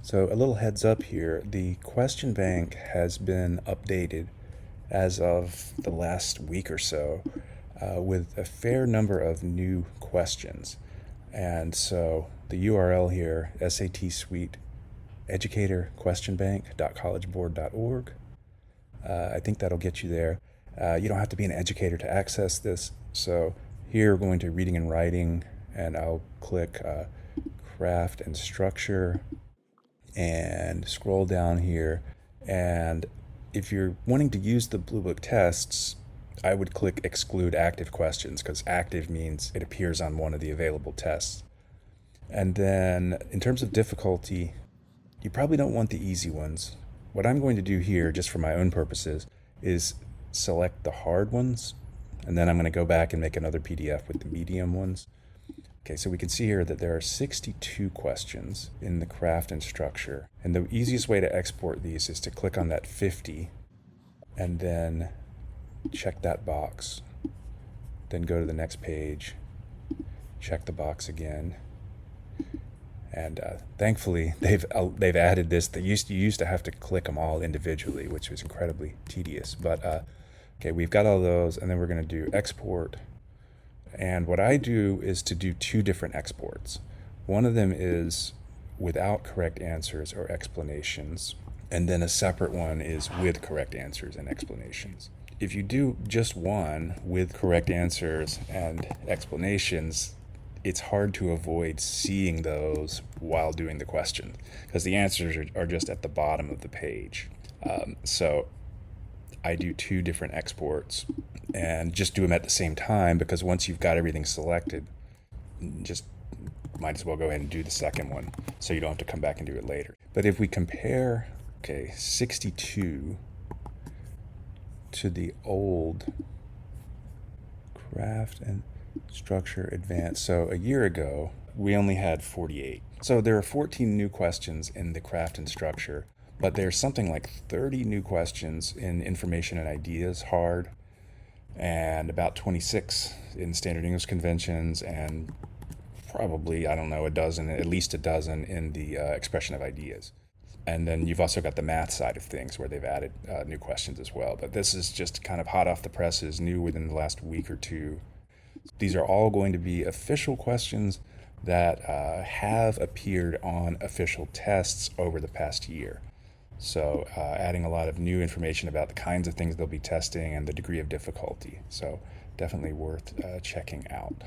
So a little heads up here, the question bank has been updated as of the last week or so with a fair number of new questions. And so the URL here, SAT Suite Educator Question Bank.collegeboard.org. I think that'll get you there. You don't have to be an educator to access this. So here we're going to reading and writing, and I'll click craft and structure and scroll down here. And if you're wanting to use the Blue Book tests, I would click exclude active questions because active means it appears on one of the available tests. And then in terms of difficulty, you probably don't want the easy ones. What I'm going to do here, just for my own purposes, is select the hard ones, and then I'm going to go back and make another PDF with the medium ones. Okay, so we can see here that there are 62 questions in the craft and structure. And the easiest way to export these is to click on that 50 and then check that box. Then go to the next page, check the box again. And thankfully, they've added this. You used to have to click them all individually, which was incredibly tedious. But okay, we've got all those, and then we're going to do export. And what I do is to do two different exports. One of them is without correct answers or explanations, and then a separate one is with correct answers and explanations. If you do just one with correct answers and explanations, it's hard to avoid seeing those while doing the question because the answers are just at the bottom of the page. So I do two different exports and just do them at the same time because once you've got everything selected, just might as well go ahead and do the second one so you don't have to come back and do it later. But if we compare, 62 to the old craft and structure advanced. So a year ago, we only had 48. So there are 14 new questions in the craft and structure, but there's something like 30 new questions in information and ideas hard, and about 26 in standard English conventions, and probably, I don't know, at least a dozen in the expression of ideas. And then you've also got the math side of things where they've added new questions as well. But this is just kind of hot off the presses, new within the last week or two. These are all going to be official questions that have appeared on official tests over the past year. So adding a lot of new information about the kinds of things they'll be testing and the degree of difficulty. So definitely worth checking out.